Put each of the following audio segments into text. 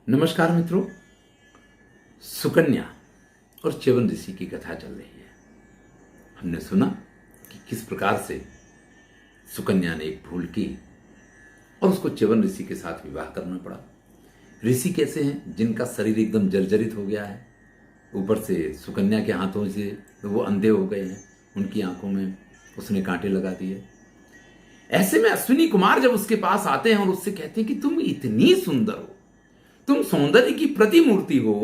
नमस्कार मित्रों, सुकन्या और च्यवन ऋषि की कथा चल रही है। हमने सुना कि किस प्रकार से सुकन्या ने एक भूल की और उसको च्यवन ऋषि के साथ विवाह करना पड़ा। ऋषि कैसे हैं? जिनका शरीर एकदम जर्जरित हो गया है, ऊपर से सुकन्या के हाथों से वो अंधे हो गए हैं, उनकी आंखों में उसने कांटे लगा दिए। ऐसे में अश्विनी कुमार जब उसके पास आते हैं और उससे कहते हैं कि तुम इतनी सुंदर हो, तुम सौंदर्य की प्रतिमूर्ति हो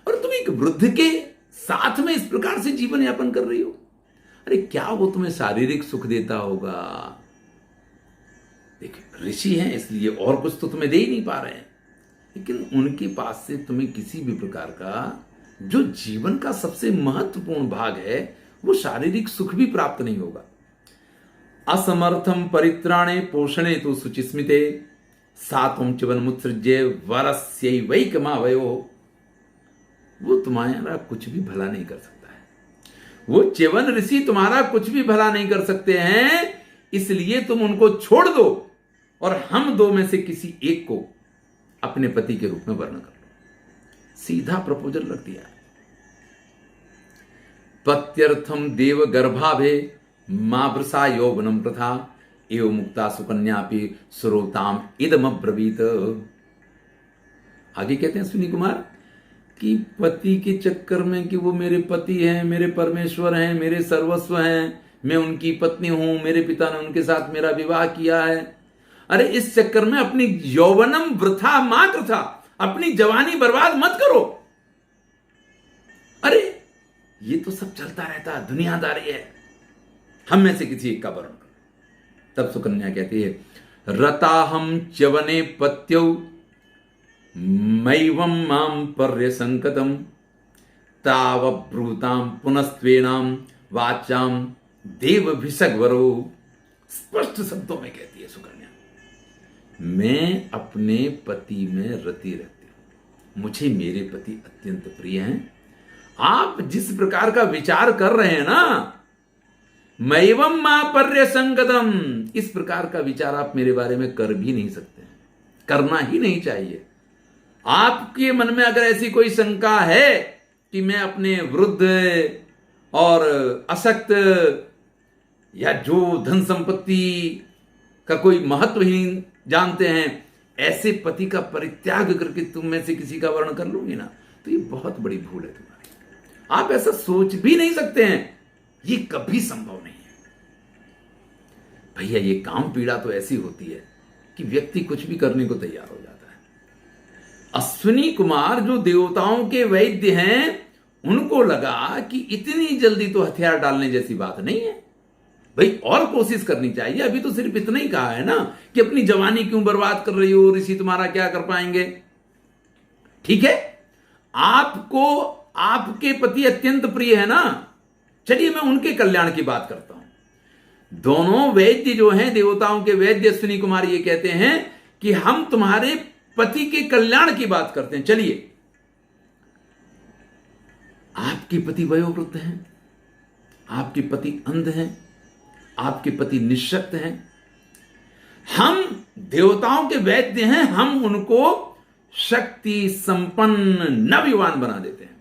और तुम एक वृद्ध के साथ में इस प्रकार से जीवन यापन कर रही हो। अरे क्या वो तुम्हें शारीरिक सुख देता होगा? देखिए, ऋषि हैं इसलिए और कुछ तो तुम्हें दे ही नहीं पा रहे हैं, लेकिन उनके पास से तुम्हें किसी भी प्रकार का जो जीवन का सबसे महत्वपूर्ण भाग है वो शारीरिक सुख भी प्राप्त नहीं होगा। असमर्थम परित्राणे पोषणे तो शुचिस्मिते सात्वं च्यवन मुत्सृज्य वरस्यैवैकमावयो। वो तुम्हारा कुछ भी भला नहीं कर सकता है। वो च्यवन ऋषि तुम्हारा कुछ भी भला नहीं कर सकते हैं, इसलिए तुम उनको छोड़ दो और हम दो में से किसी एक को अपने पति के रूप में वर्ण कर लो। सीधा प्रपोजल रख दिया। पत्यर्थम देव गर्भाभे मां वृषा यौवनम प्रथा एवं मुक्ता सुकन्यापि श्रोताम इदमब्रवीत। आगे कहते हैं अश्विनी कुमार कि पति के चक्कर में कि वो मेरे पति हैं, मेरे परमेश्वर हैं, मेरे सर्वस्व हैं, मैं उनकी पत्नी हूं, मेरे पिता ने उनके साथ मेरा विवाह किया है। अरे इस चक्कर में अपनी यौवनम वृथा मात्र था, अपनी जवानी बर्बाद मत करो। अरे ये तो सब चलता रहता है, दुनियादारी है, हम में से किसी एक का वर्ण करो। तब सुकन्या कहती है, रताहम च्यवने पत्यौ मैवं मां पर्य संकतम तावब्रूताम पुनस्त्वेनाम वाचाम देव भिषग्वरो। स्पष्ट शब्दों में कहती है सुकन्या, मैं अपने पति में रति रहती हूं, मुझे मेरे पति अत्यंत प्रिय हैं। आप जिस प्रकार का विचार कर रहे हैं ना, मैवम मां पर्य संगतम, इस प्रकार का विचार आप मेरे बारे में कर भी नहीं सकते, करना ही नहीं चाहिए। आपके मन में अगर ऐसी कोई शंका है कि मैं अपने वृद्ध और अशक्त या जो धन संपत्ति का कोई महत्व ही जानते हैं, ऐसे पति का परित्याग करके तुम में से किसी का वर्ण कर लूंगी ना, तो ये बहुत बड़ी भूल है तुम्हारी। आप ऐसा सोच भी नहीं सकते हैं, ये कभी संभव नहीं है। भैया, ये काम पीड़ा तो ऐसी होती है कि व्यक्ति कुछ भी करने को तैयार हो जाता है। अश्विनी कुमार जो देवताओं के वैद्य हैं, उनको लगा कि इतनी जल्दी तो हथियार डालने जैसी बात नहीं है, भाई और कोशिश करनी चाहिए। अभी तो सिर्फ इतना ही कहा है ना कि अपनी जवानी क्यों बर्बाद कर रही हो, ऋषि तुम्हारा क्या कर पाएंगे। ठीक है, आपको आपके पति अत्यंत प्रिय है ना, चलिए मैं उनके कल्याण की बात करता हूं। दोनों वैद्य जो हैं, देवताओं के वैद्य अश्विनी कुमार, ये कहते हैं कि हम तुम्हारे पति के कल्याण की बात करते हैं। चलिए, आपके पति वयोवृद्ध हैं, आपके पति अंध हैं, आपके पति निःशक्त हैं, हम देवताओं के वैद्य हैं, हम उनको शक्ति संपन्न नवयुवान बना देते हैं।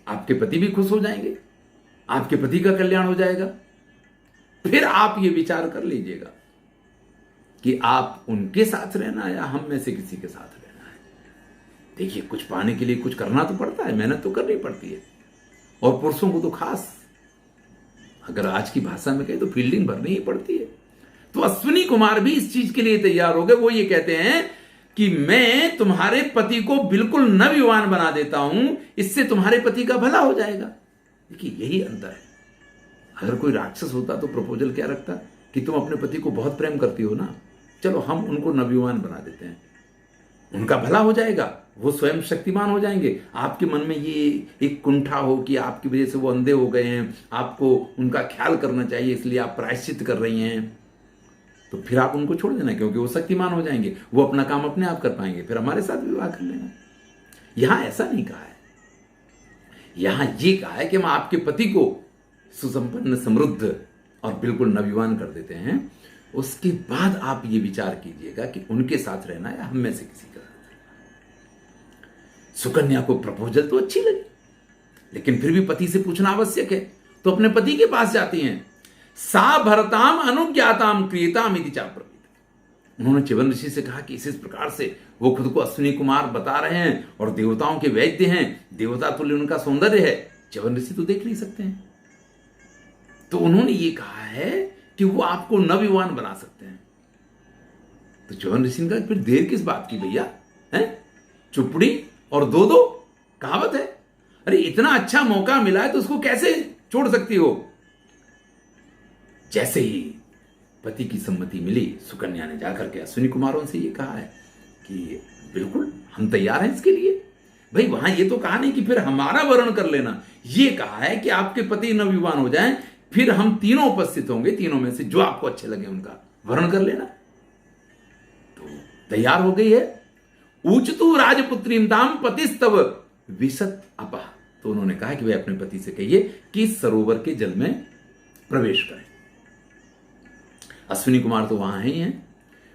आपके पति भी खुश हो जाएंगे, आपके पति का कल्याण हो जाएगा। फिर आप ये विचार कर लीजिएगा कि आप उनके साथ रहना है या हम में से किसी के साथ रहना है। देखिए, कुछ पाने के लिए कुछ करना तो पड़ता है, मेहनत तो करनी पड़ती है, और पुरुषों को तो खास, अगर आज की भाषा में कहें तो फील्डिंग भरनी ही पड़ती है। तो अश्विनी कुमार भी इस चीज के लिए तैयार हो गए। वो ये कहते हैं कि मैं तुम्हारे पति को बिल्कुल नवयुवान बना देता हूं, इससे तुम्हारे पति का भला हो जाएगा। देखिए, यही अंतर है। अगर कोई राक्षस होता तो प्रपोजल क्या रखता कि तुम अपने पति को बहुत प्रेम करती हो ना, चलो हम उनको नवयुवान बना देते हैं, उनका भला हो जाएगा, वो स्वयं शक्तिमान हो जाएंगे। आपके मन में ये एक कुंठा हो कि आपकी वजह से वो अंधे हो गए हैं, आपको उनका ख्याल करना चाहिए, इसलिए आप प्रायश्चित कर रही हैं, तो फिर आप उनको छोड़ देना, क्योंकि वो शक्तिमान हो जाएंगे, वो अपना काम अपने आप कर पाएंगे, फिर हमारे साथ विवाह कर लेना। यहां ऐसा नहीं कहा है, यहां ये कहा है कि हम आपके पति को सुसंपन्न, समृद्ध और बिल्कुल नवयुवान कर देते हैं। उसके बाद आप ये विचार कीजिएगा कि उनके साथ रहना है या हम में से किसी का साथ रहना है। सुकन्या को प्रपोजल तो अच्छी लगी, लेकिन फिर भी पति से पूछना आवश्यक है, तो अपने पति के पास जाती हैं। सा भरताम अनुज्ञाताम क्रियताम इति चाप्रवीत। उन्होंने च्यवन ऋषि से कहा कि इस प्रकार से वो खुद को अश्विनी कुमार बता रहे हैं और देवताओं के वैद्य हैं, देवता तुल्य उनका सौंदर्य है, च्यवन ऋषि तो देख नहीं सकते हैं। तो उन्होंने ये कहा है कि वो आपको नवयुवान बना सकते हैं। तो च्यवन ऋषि ने कहा फिर देर किस बात की भैया, है चुपड़ी और दो दो कहावत है, अरे इतना अच्छा मौका मिला है तो उसको कैसे छोड़ सकती हो। जैसे ही पति की सम्मति मिली, सुकन्या ने जाकर के अश्विनी कुमारों से ये कहा है कि बिल्कुल हम तैयार हैं इसके लिए। भाई वहां ये तो कहा नहीं कि फिर हमारा वरण कर लेना, ये कहा है कि आपके पति नवयुवान हो जाएं, फिर हम तीनों उपस्थित होंगे, तीनों में से जो आपको अच्छे लगे उनका वरण कर लेना। तो तैयार हो गई है। ऊचतु राजपुत्रीम ताम पतिस्तव विशत अपा। तो उन्होंने कहा कि वे अपने पति से कहिए कि सरोवर के जल में प्रवेश करें। अश्विनी कुमार तो वहां ही हैं,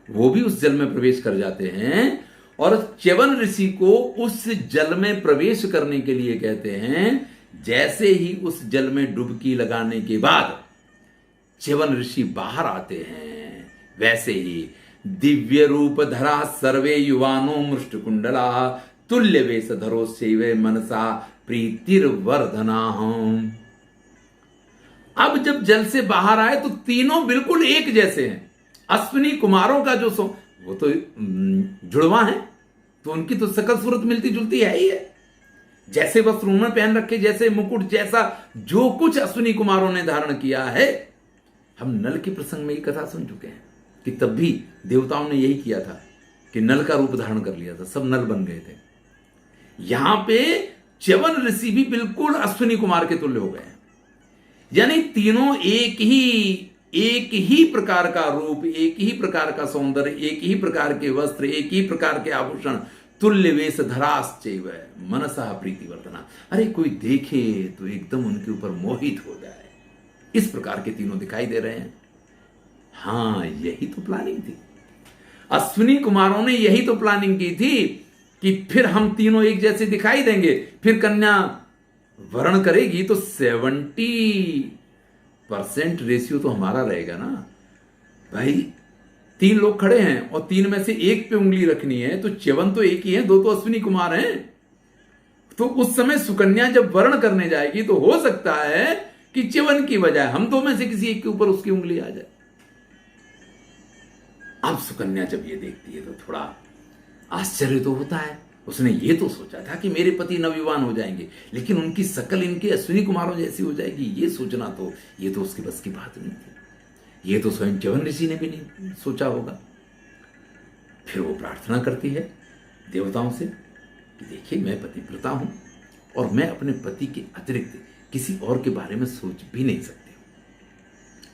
वो भी उस जल में प्रवेश कर जाते हैं और च्यवन ऋषि को उस जल में प्रवेश करने के लिए कहते हैं। जैसे ही उस जल में डुबकी लगाने के बाद च्यवन ऋषि बाहर आते हैं, वैसे ही दिव्य रूप धरा सर्वे युवानो मृष्ट कुंडला तुल्य वेश धरो सेवे मनसा प्रीतिर्वर्धना। अब जब जल से बाहर आए तो तीनों बिल्कुल एक जैसे हैं। अश्विनी कुमारों का जो वो तो जुड़वा है, तो उनकी तो सकल सूरत मिलती जुलती है ही है। जैसे वस्त्र उन्होंने पहन रखे, जैसे मुकुट, जैसा जो कुछ अश्विनी कुमारों ने धारण किया है। हम नल के प्रसंग में ये कथा सुन चुके हैं कि तब भी देवताओं ने यही किया था कि नल का रूप धारण कर लिया था, सब नल बन गए थे। यहां पे च्यवन ऋषि भी बिल्कुल अश्विनी कुमार के तुल्य हो गए हैं, यानी तीनों एक ही प्रकार का रूप, एक ही प्रकार का सौंदर्य, एक ही प्रकार के वस्त्र, एक ही प्रकार के आभूषण, तुल्य वेश धराश्चैव मनसा प्रीतिवर्धना। अरे कोई देखे तो एकदम उनके ऊपर मोहित हो जाए, इस प्रकार के तीनों दिखाई दे रहे हैं। हां, यही तो प्लानिंग थी। अश्विनी कुमारों ने यही तो प्लानिंग की थी कि फिर हम तीनों एक जैसे दिखाई देंगे, फिर कन्या वर्ण करेगी तो 70% रेशियो तो हमारा रहेगा ना भाई। 3 लोग खड़े हैं और 3 में से एक पे उंगली रखनी है, तो च्यवन तो एक ही है, 2 तो अश्विनी कुमार हैं। तो उस समय सुकन्या जब वर्ण करने जाएगी तो हो सकता है कि च्यवन की बजाय हम 2 में से किसी एक के ऊपर उसकी उंगली आ जाए। अब सुकन्या जब ये देखती है तो थोड़ा आश्चर्य तो होता है। उसने ये तो सोचा था कि मेरे पति नवयुवान हो जाएंगे, लेकिन उनकी शकल इनके अश्विनी कुमारों जैसी हो जाएगी, ये सोचना तो ये तो उसके बस की बात नहीं थी। ये तो स्वयं च्यवन ऋषि ने भी नहीं सोचा होगा। फिर वो प्रार्थना करती है देवताओं से कि देखिए मैं पतिव्रता हूं और मैं अपने पति के अतिरिक्त किसी और के बारे में सोच भी नहीं सकती,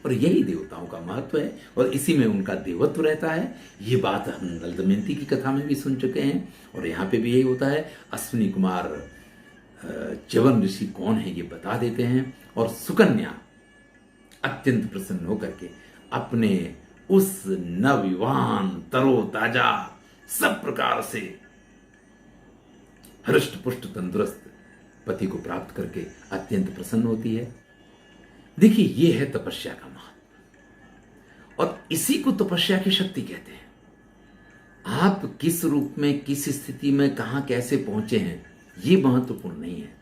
और यही देवताओं का महत्व है और इसी में उनका देवत्व रहता है। ये बात हम नल दमयंती की कथा में भी सुन चुके हैं और यहाँ पे भी यही होता है। अश्विनी कुमार च्यवन ऋषि कौन है ये बता देते हैं और सुकन्या अत्यंत प्रसन्न होकर के अपने उस नवयुवान तरोताजा सब प्रकार से हृष्ट पुष्ट तंदुरुस्त पति को प्राप्त करके अत्यंत प्रसन्न होती है। देखिए ये है तपस्या का महत्व और इसी को तपस्या की शक्ति कहते हैं। आप किस रूप में, किस स्थिति में, कहां कैसे पहुंचे हैं ये महत्वपूर्ण नहीं है।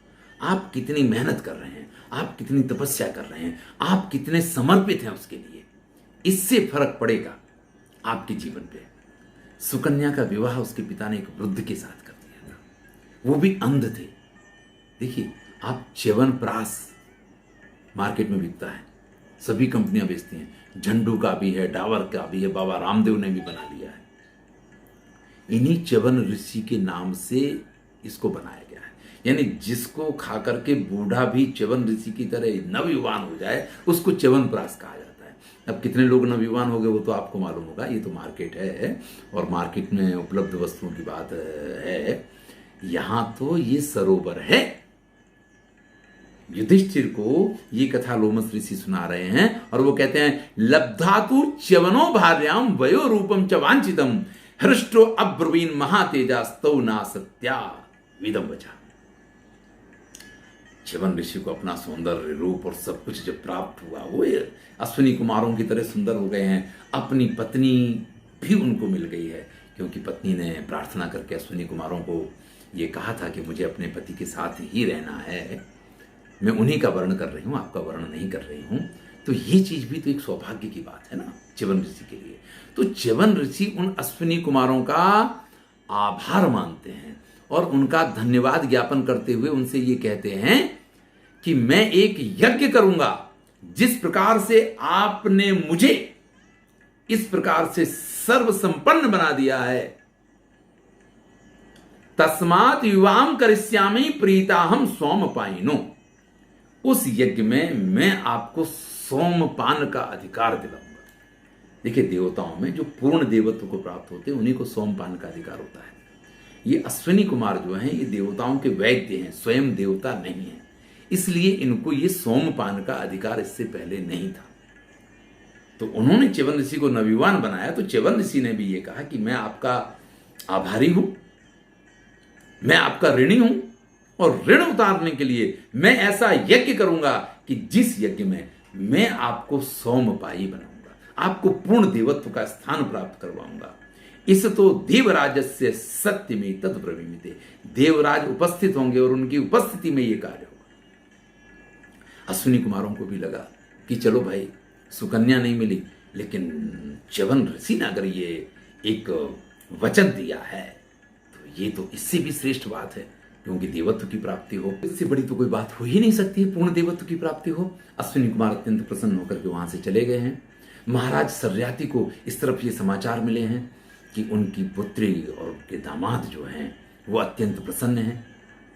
आप कितनी मेहनत कर रहे हैं, आप कितनी तपस्या कर रहे हैं, आप कितने समर्पित हैं उसके लिए, इससे फर्क पड़ेगा आपके जीवन पे। सुकन्या का विवाह उसके पिता ने एक वृद्ध के साथ कर दिया था, वो भी अंध थे। देखिए आप च्यवनप्राश मार्केट में बिकता है, सभी कंपनियां बेचती हैं, झंडू का भी है, डाबर का भी है, बाबा रामदेव ने भी बना लिया है। इन्हीं च्यवन ऋषि के नाम से इसको बनाया गया है, यानी जिसको खा करके बूढ़ा भी च्यवन ऋषि की तरह नवयुवान हो जाए उसको च्यवनप्राश कहा जाता है। अब कितने लोग नवयुवान हो गए वो तो आपको मालूम होगा, ये तो मार्केट है और मार्केट में उपलब्ध वस्तुओं की बात है। यहां तो ये सरोवर है। युधिष्ठिर को ये कथा लोमस ऋषि सुना रहे हैं और वो कहते हैं लब्धातु च्यवनो भार्याम वयो रूपम च वांछितम हृष्टो अब्रवीन महातेजा स्तौ ना सत्या। विदम वचा। च्यवन ऋषि को अपना सौंदर्य रूप और सब कुछ जब प्राप्त हुआ, वो अश्विनी कुमारों की तरह सुंदर हो गए हैं। अपनी पत्नी भी उनको मिल गई है, क्योंकि पत्नी ने प्रार्थना करके अश्विनी कुमारों को ये कहा था कि मुझे अपने पति के साथ ही रहना है। मैं उन्हीं का वर्ण कर रही हूँ, आपका वर्ण नहीं कर रही हूँ। तो ये चीज भी तो एक सौभाग्य की बात है ना च्यवन ऋषि के लिए। तो च्यवन ऋषि उन अश्विनी कुमारों का आभार मानते हैं और उनका धन्यवाद ज्ञापन करते हुए उनसे ये कहते हैं कि मैं एक यज्ञ करूंगा, जिस प्रकार से आपने मुझे इस प्रकार से सर्वसंपन्न बना दिया है। तस्मात् युवाम करिष्यामि प्रीताहम सोमपायिनो। उस यज्ञ में मैं आपको सोमपान का अधिकार दिलाऊंगा। देखिए, देवताओं में जो पूर्ण देवत्व को प्राप्त होते हैं उन्हीं को सोमपान का अधिकार होता है। ये अश्विनी कुमार जो हैं ये देवताओं के वैद्य हैं, स्वयं देवता नहीं है, इसलिए इनको ये सोमपान का अधिकार इससे पहले नहीं था। तो उन्होंने च्यवन ऋषि को नवयुवान बनाया। तो च्यवन ऋषि ने भी ये कहा कि मैं आपका आभारी हूं, मैं आपका ऋणी हूं, और ऋण उतारने के लिए मैं ऐसा यज्ञ करूंगा कि जिस यज्ञ में मैं आपको सोमपायी बनाऊंगा, आपको पूर्ण देवत्व का स्थान प्राप्त करवाऊंगा। इस तो देवराजस्य सत्य में तद ब्रवीमिते। देवराज उपस्थित होंगे और उनकी उपस्थिति में यह कार्य होगा। अश्विनी कुमारों को भी लगा कि चलो भाई, सुकन्या नहीं मिली, लेकिन च्यवन ऋषि ने अगर ये एक वचन दिया है तो ये तो इससे भी श्रेष्ठ बात है, क्योंकि देवत्व की प्राप्ति हो, इससे बड़ी तो कोई बात हो ही नहीं सकती है, पूर्ण देवत्व की प्राप्ति हो। अश्विनी कुमार अत्यंत प्रसन्न होकर के वहां से चले गए हैं। महाराज सर्याति को इस तरफ ये समाचार मिले हैं कि उनकी पुत्री और उनके दामाद जो हैं वो अत्यंत प्रसन्न हैं।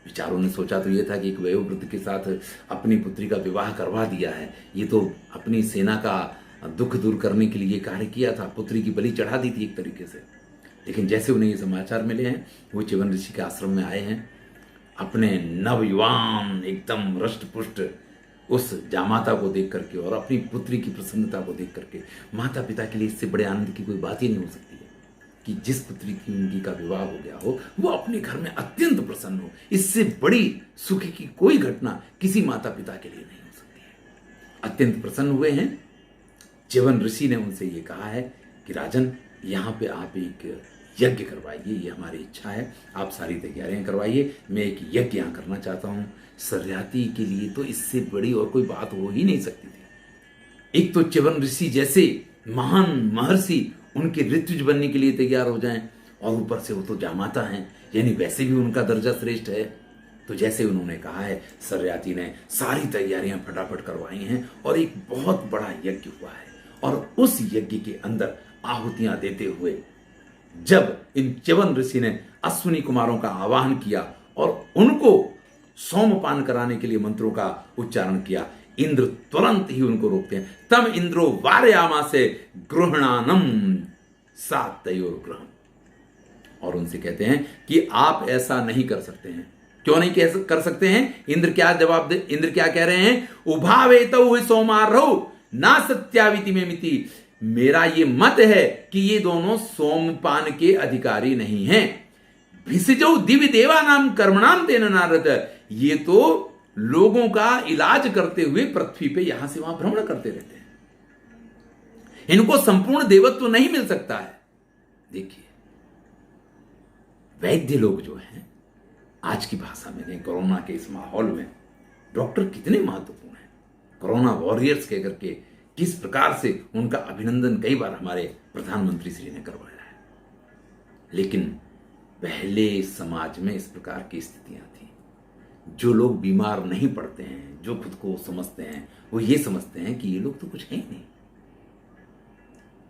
विचारों ने सोचा तो ये था कि एक वयोवृद्ध के साथ अपनी पुत्री का विवाह करवा दिया है, ये तो अपनी सेना का दुख दूर करने के लिए कार्य किया था, पुत्री की बलि चढ़ा दी थी एक तरीके से। लेकिन जैसे उन्हें ये समाचार मिले हैं, वो च्यवन ऋषि के आश्रम में आए हैं। अपने नवयुवान एकदम रष्ट पुष्ट उस जामाता को देख करके और अपनी पुत्री की प्रसन्नता को देख करके, माता पिता के लिए इससे बड़े आनंद की कोई बात ही नहीं हो सकती है कि जिस पुत्री की उनकी का विवाह हो गया हो वो अपने घर में अत्यंत प्रसन्न हो। इससे बड़ी सुख की कोई घटना किसी माता पिता के लिए नहीं हो सकती है। अत्यंत प्रसन्न हुए हैं। च्यवन ऋषि ने उनसे ये कहा है कि राजन, यहाँ पे आप एक यज्ञ करवाइए, ये हमारी इच्छा है, आप सारी तैयारियां करवाइए, मैं एक यज्ञ यहाँ करना चाहता हूँ। सर्याति के लिए तो इससे बड़ी और कोई बात हो ही नहीं सकती थी। एक तो च्यवन ऋषि जैसे महान महर्षि उनके ऋत्विज बनने के लिए तैयार हो जाएं, और ऊपर से वो तो जामाता हैं, यानी वैसे भी उनका दर्जा श्रेष्ठ है। तो जैसे उन्होंने कहा है, सर्याति ने सारी तैयारियां फटाफट करवाई हैं और एक बहुत बड़ा यज्ञ हुआ है। और उस यज्ञ के अंदर आहुतियां देते हुए जब इन च्यवन ऋषि ने अश्विनी कुमारों का आवाहन किया और उनको सोमपान कराने के लिए मंत्रों का उच्चारण किया, इंद्र तुरंत ही उनको रोकते हैं। तम इंद्रो वारयामा से गृहणानम सातयोर ग्रहण, और उनसे कहते हैं कि आप ऐसा नहीं कर सकते हैं। क्यों नहीं कर सकते हैं? इंद्र क्या जवाब दे, इंद्र क्या कह रहे हैं? उभावेतौ सोमारौ ना सत्याविति में मिति। मेरा ये मत है कि ये दोनों सोमपान के अधिकारी नहीं हैं। भिषजौ दिव्य देवा नाम कर्मणाम तेन नारद। ये तो लोगों का इलाज करते हुए पृथ्वी पे यहां से वहां भ्रमण करते रहते हैं, इनको संपूर्ण देवत्व नहीं मिल सकता है। देखिए, वैद्य लोग जो हैं आज की भाषा में, कोरोना के इस माहौल में डॉक्टर कितने महत्वपूर्ण हैं। कोरोना वॉरियर्स कह करके किस प्रकार से उनका अभिनंदन कई बार हमारे प्रधानमंत्री श्री ने करवाया है। लेकिन पहले समाज में इस प्रकार की स्थितियां थी। जो लोग बीमार नहीं पड़ते हैं, जो खुद को समझते हैं, वो ये समझते हैं कि ये लोग तो कुछ है ही नहीं।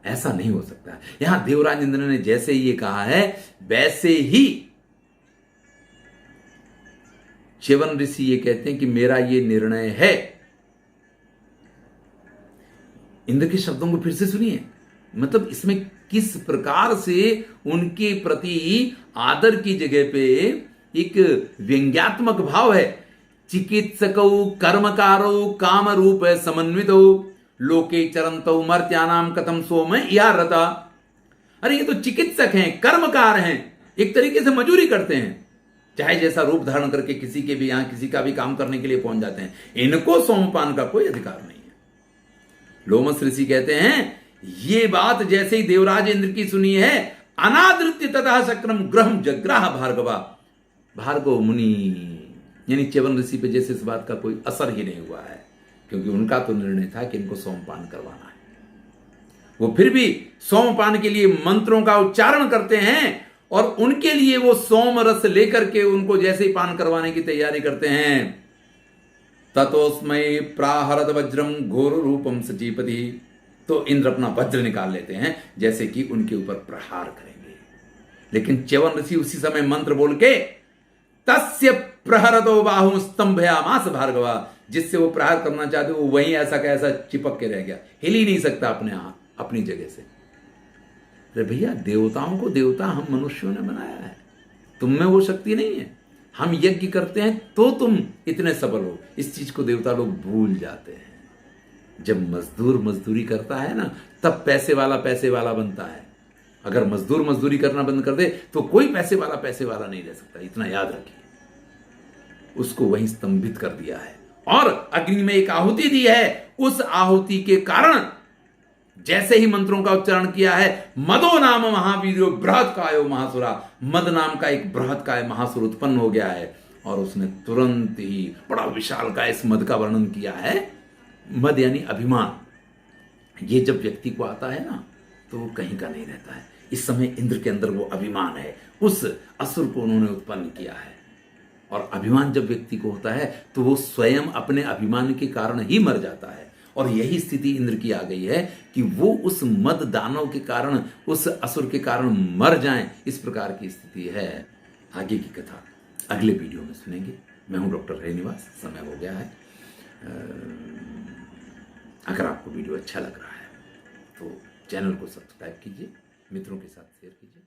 ऐसा नहीं हो सकता। यहां देवराज इंद्र ने जैसे ये कहा है, वैसे ही च्यवन ऋषि ये कहते हैं कि मेरा ये निर्णय है। इंद्र के शब्दों को फिर से सुनिए, मतलब इसमें किस प्रकार से उनके प्रति आदर की जगह पे एक व्यंग्यात्मक भाव है। चिकित्सकौ कर्मकारो काम रूप समन्वितौ लोके चरंतौ मर्त्यानाम कथम सोम या रता। अरे ये तो चिकित्सक हैं, कर्मकार हैं, एक तरीके से मजूरी करते हैं, चाहे जैसा रूप धारण करके किसी के भी यहां किसी का भी काम करने के लिए पहुंच जाते हैं। इनको सोमपान का कोई अधिकार नहीं है। लोमस ऋषि कहते हैं ये बात जैसे ही देवराज इंद्र की सुनी है, अनादृत्य तथा शक्रम ग्रहम जग्राह भार्गवा, भार्गव मुनि यानी च्यवन ऋषि पे जैसे इस बात का कोई असर ही नहीं हुआ है, क्योंकि उनका तो निर्णय था कि इनको सोमपान करवाना है। वो फिर भी सोमपान के लिए मंत्रों का उच्चारण करते हैं और उनके लिए वो सोम रस लेकर के उनको जैसे ही पान करवाने की तैयारी करते हैं, ततोस्मय प्राहरत वज्रम घोर रूपम सजीपति, तो इंद्र अपना वज्र निकाल लेते हैं जैसे कि उनके ऊपर प्रहार करेंगे। लेकिन च्यवन ऋषि उसी समय मंत्र बोल के तस्य प्रहरतो बाहु स्तंभयामास भार्गवा, जिससे वो प्रहार करना चाहते वो वहीं ऐसा का ऐसा चिपक के रह गया, हिल ही नहीं सकता अपनी जगह से। अरे भैया, देवताओं को देवता हम मनुष्यों ने बनाया है, तुम में वो शक्ति नहीं है। हम यज्ञ करते हैं तो तुम इतने सबल हो, इस चीज को देवता लोग भूल जाते हैं। जब मजदूर मजदूरी करता है ना, तब पैसे वाला बनता है। अगर मजदूर मजदूरी करना बंद कर दे तो कोई पैसे वाला नहीं रह सकता, इतना याद रखिए। उसको वहीं स्तंभित कर दिया है और अग्नि में एक आहुति दी है। उस आहुति के कारण जैसे ही मंत्रों का उच्चारण किया है, मदो नाम महावीरो बृहत कायो महासुरा, मद नाम का एक बृहत काय महासुर उत्पन्न हो गया है और उसने तुरंत ही बड़ा विशाल का इस मद का वर्णन किया है। मद यानी अभिमान। ये जब व्यक्ति को आता है ना तो वो कहीं का नहीं रहता है। इस समय इंद्र के अंदर वो अभिमान है, उस असुर को उन्होंने उत्पन्न किया है। और अभिमान जब व्यक्ति को होता है तो वो स्वयं अपने अभिमान के कारण ही मर जाता है। और यही स्थिति इंद्र की आ गई है कि वो उस मद दानव के कारण, उस असुर के कारण मर जाएं, इस प्रकार की स्थिति है। आगे की कथा अगले वीडियो में सुनेंगे। मैं हूं डॉक्टर हरिनिवास, समय हो गया है। अगर आपको वीडियो अच्छा लग रहा है तो चैनल को सब्सक्राइब कीजिए, मित्रों के साथ शेयर कीजिए।